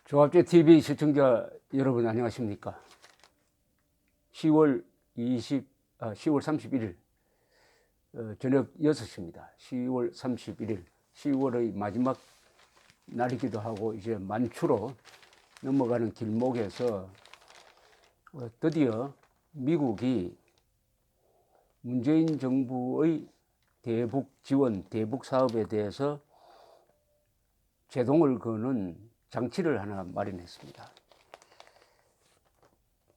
조합제 TV 시청자 여러분 안녕하십니까? 10월 31일 저녁 6시입니다. 10월 31일 10월의 마지막 날이기도 하고 이제 만추로 넘어가는 길목에서 드디어 미국이 문재인 정부의 대북 지원, 대북 사업에 대해서 제동을 거는 장치를 하나 마련했습니다.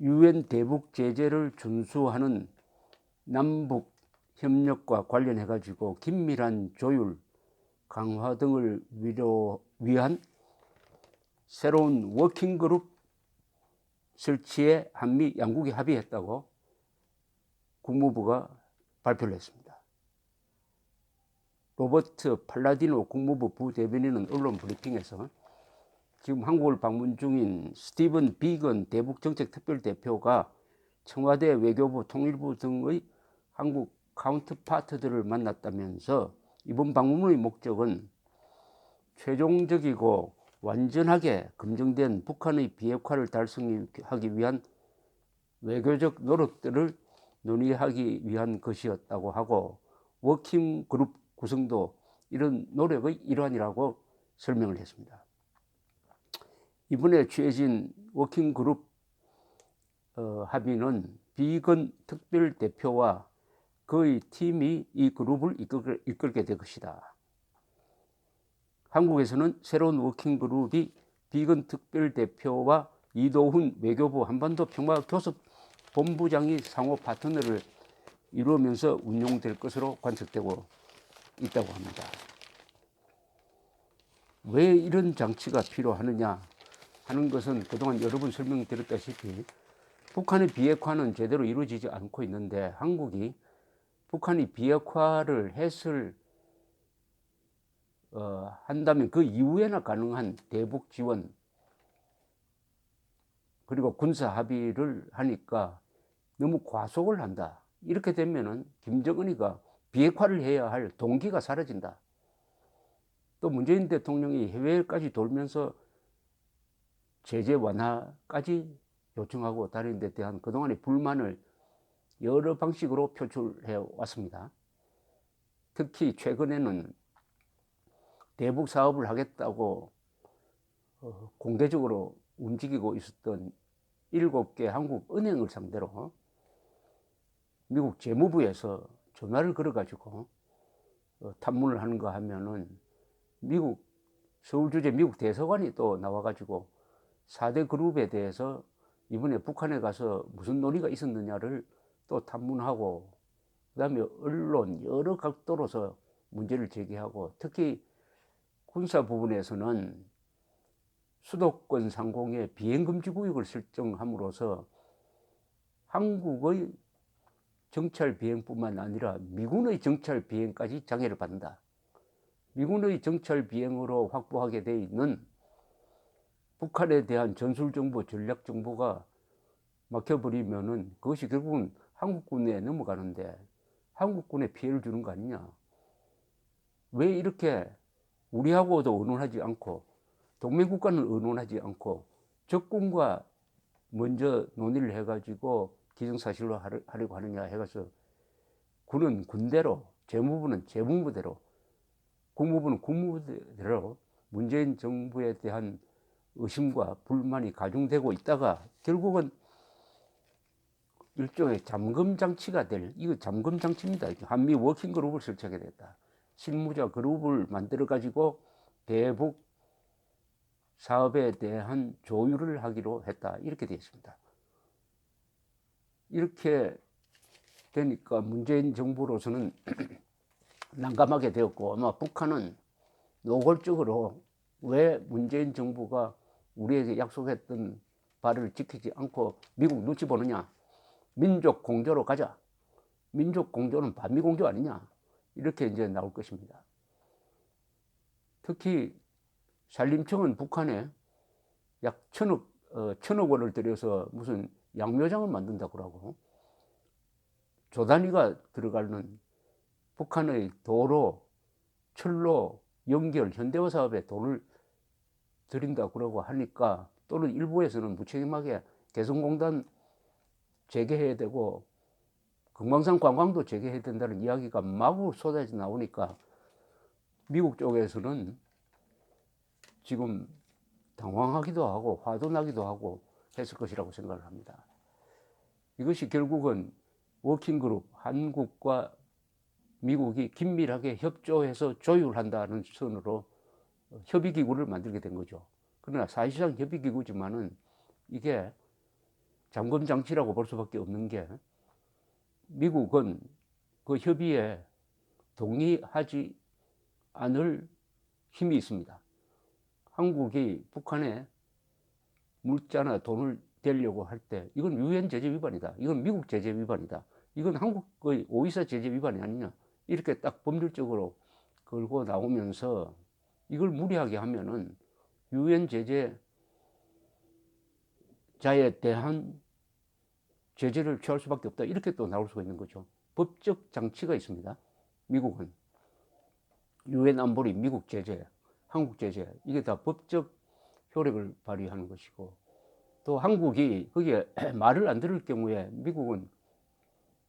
유엔 대북 제재를 준수하는 남북 협력과 관련해 가지고 긴밀한 조율 강화 등을 위한 새로운 워킹그룹 설치에 한미 양국이 합의했다고 국무부가 발표를 했습니다. 로버트 팔라디노 국무부 부대변인은 언론 브리핑에서 지금 한국을 방문 중인 스티븐 비건 대북정책특별대표가 청와대 외교부 통일부 등의 한국 카운터파트들을 만났다면서 이번 방문의 목적은 최종적이고 완전하게 검증된 북한의 비핵화를 달성하기 위한 외교적 노력들을 논의하기 위한 것이었다고 하고 워킹그룹 구성도 이런 노력의 일환이라고 설명을 했습니다. 이번에 취해진 워킹그룹 합의는 비건 특별대표와 그의 팀이 이 그룹을 이끌게 될 것이다. 한국에서는 새로운 워킹그룹이 비건 특별대표와 이도훈 외교부 한반도 평화교섭본부장이 상호 파트너를 이루면서 운용될 것으로 관측되고 있다고 합니다. 왜 이런 장치가 필요하느냐 하는 것은 그동안 여러 번 설명드렸다시피 북한의 비핵화는 제대로 이루어지지 않고 있는데 한국이 북한이 비핵화를 한다면 그 이후에나 가능한 대북 지원 그리고 군사 합의를 하니까 너무 과속을 한다. 이렇게 되면은 김정은이가 비핵화를 해야 할 동기가 사라진다. 또 문재인 대통령이 해외까지 돌면서 제재 완화까지 요청하고 다른 데 대한 그동안의 불만을 여러 방식으로 표출해 왔습니다. 특히 최근에는 대북 사업을 하겠다고 공개적으로 움직이고 있었던 7개 한국 은행을 상대로 미국 재무부에서 전화를 걸어가지고 탐문을 하는가 하면은 미국 서울 주재 미국 대사관이 또 나와가지고 4대 그룹에 대해서 이번에 북한에 가서 무슨 논의가 있었느냐를 또 탐문하고 그다음에 언론 여러 각도로서 문제를 제기하고 특히 군사 부분에서는 수도권 상공에 비행금지구역을 설정함으로써 한국의 정찰 비행뿐만 아니라 미군의 정찰 비행까지 장애를 받는다. 미군의 정찰 비행으로 확보하게 돼 있는 북한에 대한 전술정보, 전략정보가 막혀버리면은 그것이 결국은 한국군에 넘어가는데 한국군에 피해를 주는 거 아니냐. 왜 이렇게 우리하고도 의논하지 않고 동맹국가는 의논하지 않고 적군과 먼저 논의를 해가지고 기정사실로 하려고 하느냐 해가서 군은 군대로, 재무부는 재무부대로, 국무부는 국무부대로 문재인 정부에 대한 의심과 불만이 가중되고 있다가 결국은 일종의 잠금장치가 이거 잠금장치입니다. 한미 워킹그룹을 설치하게 됐다. 실무자 그룹을 만들어가지고 대북 사업에 대한 조율을 하기로 했다. 이렇게 되어 있습니다. 이렇게 되니까 문재인 정부로서는 난감하게 되었고 아마 북한은 노골적으로 왜 문재인 정부가 우리에게 약속했던 바를 지키지 않고 미국 눈치 보느냐. 민족 공조로 가자. 민족 공조는 반미 공조 아니냐. 이렇게 이제 나올 것입니다. 특히 산림청은 북한에 약 천억 원을 들여서 무슨 양묘장을 만든다고 하고 조 단위가 들어가는 북한의 도로, 철로, 연결, 현대화 사업에 돈을 드린다 그러고 하니까, 또는 일부에서는 무책임하게 개성공단 재개해야 되고 금강산 관광도 재개해야 된다는 이야기가 마구 쏟아져 나오니까 미국 쪽에서는 지금 당황하기도 하고 화도 나기도 하고 했을 것이라고 생각을 합니다. 이것이 결국은 워킹그룹, 한국과 미국이 긴밀하게 협조해서 조율한다는 선으로 협의기구를 만들게 된 거죠. 그러나 사실상 협의기구지만은 이게 잠금장치라고 볼 수밖에 없는 게, 미국은 그 협의에 동의하지 않을 힘이 있습니다. 한국이 북한에 물자나 돈을 대려고 할 때 이건 유엔 제재 위반이다, 이건 미국 제재 위반이다, 이건 한국의 오이사 제재 위반이 아니냐, 이렇게 딱 법률적으로 걸고 나오면서 이걸 무리하게 하면은 유엔 제재자에 대한 제재를 취할 수밖에 없다, 이렇게 또 나올 수가 있는 거죠. 법적 장치가 있습니다. 미국은 유엔 안보리, 미국 제재, 한국 제재, 이게 다 법적 효력을 발휘하는 것이고, 또 한국이 거기에 말을 안 들을 경우에 미국은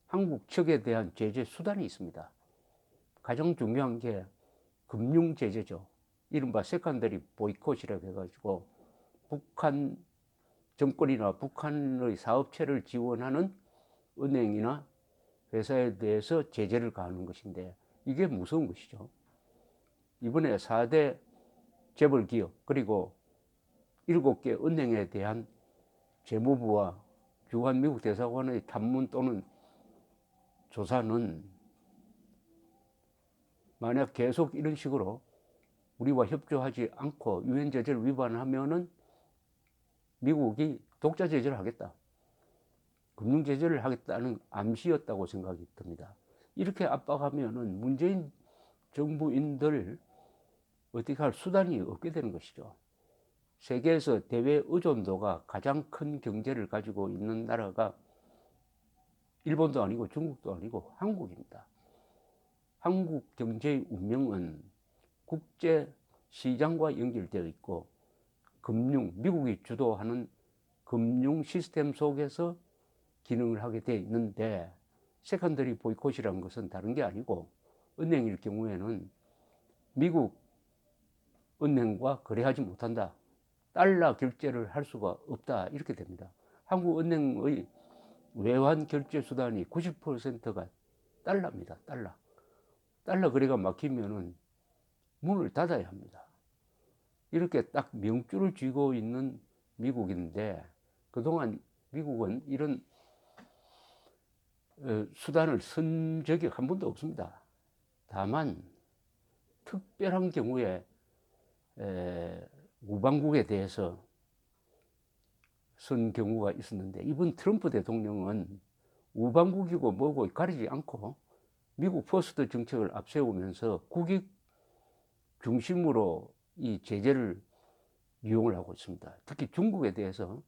한국 측에 대한 제재 수단이 있습니다. 가장 중요한 게 금융 제재죠. 이른바 세컨더리 보이콧이라고 해가지고 북한 정권이나 북한의 사업체를 지원하는 은행이나 회사에 대해서 제재를 가하는 것인데, 이게 무서운 것이죠. 이번에 4대 재벌기업 그리고 7개 은행에 대한 재무부와 주한 미국 대사관의 탐문 또는 조사는 만약 계속 이런 식으로 우리와 협조하지 않고 유엔 제재를 위반하면은 미국이 독자 제재를 하겠다, 금융 제재를 하겠다는 암시였다고 생각이 듭니다. 이렇게 압박하면은 문재인 정부인들 어떻게 할 수단이 없게 되는 것이죠. 세계에서 대외 의존도가 가장 큰 경제를 가지고 있는 나라가 일본도 아니고 중국도 아니고 한국입니다. 한국 경제의 운명은 국제 시장과 연결되어 있고 미국이 주도하는 금융 시스템 속에서 기능을 하게 되어 있는데, 세컨더리 보이콧이라는 것은 다른 게 아니고, 은행일 경우에는 미국 은행과 거래하지 못한다, 달러 결제를 할 수가 없다, 이렇게 됩니다. 한국 은행의 외환 결제 수단이 90%가 달러입니다. 달러 거래가 막히면은 문을 닫아야 합니다. 이렇게 딱 명줄을 쥐고 있는 미국인데, 그동안 미국은 이런 수단을 쓴 적이 한 번도 없습니다. 다만 특별한 경우에 우방국에 대해서 쓴 경우가 있었는데, 이번 트럼프 대통령은 우방국이고 뭐고 가리지 않고 미국 퍼스트 정책을 앞세우면서 국익 중심으로 이 제재를 이용을 하고 있습니다. 특히 중국에 대해서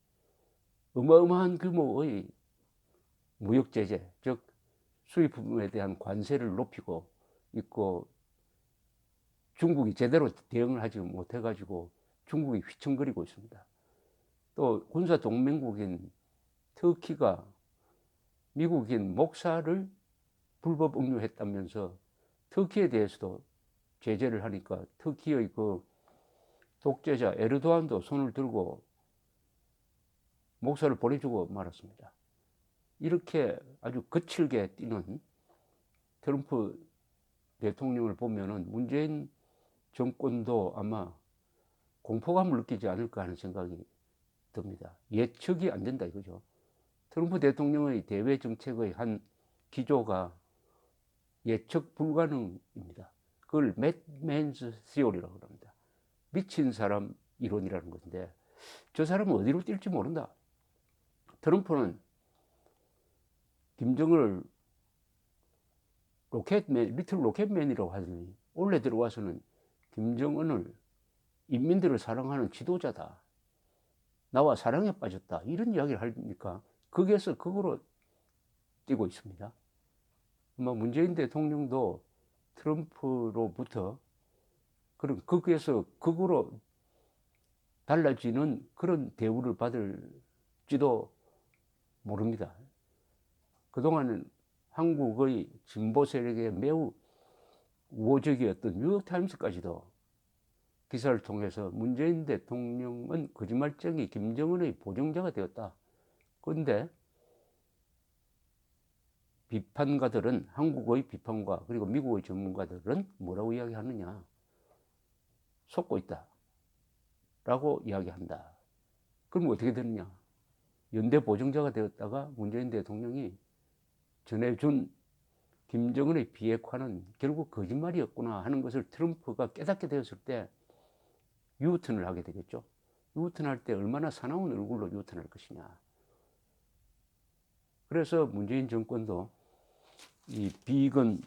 어마어마한 규모의 무역 제재, 즉 수입 부분에 대한 관세를 높이고 있고, 중국이 제대로 대응을 하지 못해가지고 중국이 휘청거리고 있습니다. 또 군사 동맹국인 터키가 미국인 목사를 불법 억류했다면서 터키에 대해서도 제재를 하니까 터키의 그 독재자 에르도안도 손을 들고 목사를 보내주고 말았습니다. 이렇게 아주 거칠게 뛰는 트럼프 대통령을 보면은 문재인 정권도 아마 공포감을 느끼지 않을까 하는 생각이 듭니다. 예측이 안 된다 이거죠. 트럼프 대통령의 대외 정책의 한 기조가 예측 불가능입니다. 그걸 madman's theory라고 합니다. 미친 사람 이론이라는 건데, 저 사람은 어디로 뛸지 모른다. 트럼프는 김정을 리틀 로켓맨이라고 하더니 올해 들어와서는 김정은을 인민들을 사랑하는 지도자다, 나와 사랑에 빠졌다, 이런 이야기를 하니까 거기에서 극으로 뛰고 있습니다. 아마 문재인 대통령도 트럼프로부터 그런 거기에서 극으로 달라지는 그런 대우를 받을지도 모릅니다. 그동안은 한국의 진보 세력에 매우 우호적이었던 뉴욕타임스까지도 기사를 통해서 문재인 대통령은 거짓말쟁이 김정은의 보정자가 되었다. 그런데 비판가들은, 한국의 비판가 그리고 미국의 전문가들은 뭐라고 이야기하느냐? 속고 있다 라고 이야기한다. 그럼 어떻게 되느냐? 연대 보정자가 되었다가 문재인 대통령이 전해준 김정은의 비핵화는 결국 거짓말이었구나 하는 것을 트럼프가 깨닫게 되었을 때 유턴을 하게 되겠죠. 유턴할 때 얼마나 사나운 얼굴로 유턴할 것이냐. 그래서 문재인 정권도 이 비건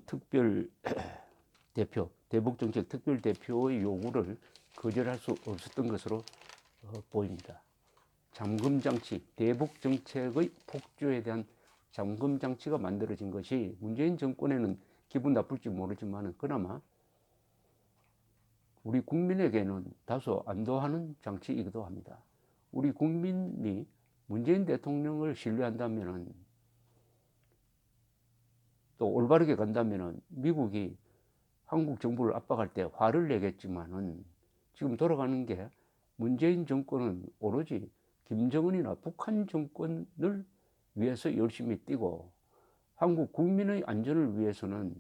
특별 대표, 대북정책 특별 대표의 요구를 거절할 수 없었던 것으로 보입니다. 잠금장치, 대북정책의 폭주에 대한 잠금장치가 만들어진 것이 문재인 정권에는 기분 나쁠지 모르지만 그나마 우리 국민에게는 다소 안도하는 장치이기도 합니다. 우리 국민이 문재인 대통령을 신뢰한다면, 또 올바르게 간다면 미국이 한국 정부를 압박할 때 화를 내겠지만은 지금 돌아가는 게 문재인 정권은 오로지 김정은이나 북한 정권을 위해서 열심히 뛰고 한국 국민의 안전을 위해서는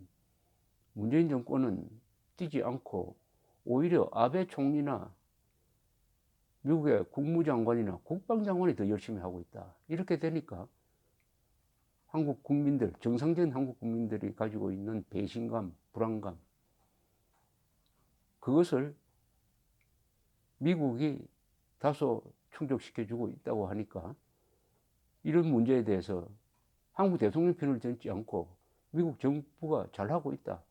문재인 정권은 뛰지 않고 오히려 아베 총리나 미국의 국무장관이나 국방장관이 더 열심히 하고 있다. 이렇게 되니까 한국 국민들, 정상적인 한국 국민들이 가지고 있는 배신감, 불안감, 그것을 미국이 다소 충족시켜주고 있다고 하니까 이런 문제에 대해서 한국 대통령 편을 들지 않고 미국 정부가 잘하고 있다.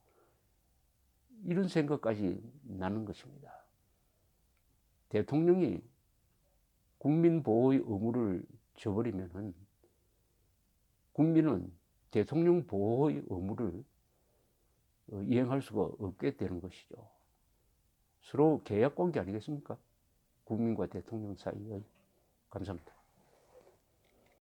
이런 생각까지 나는 것입니다. 대통령이 국민 보호의 의무를 져버리면은 국민은 대통령 보호의 의무를 이행할 수가 없게 되는 것이죠. 서로 계약 관계 아니겠습니까? 국민과 대통령 사이의. 감사합니다.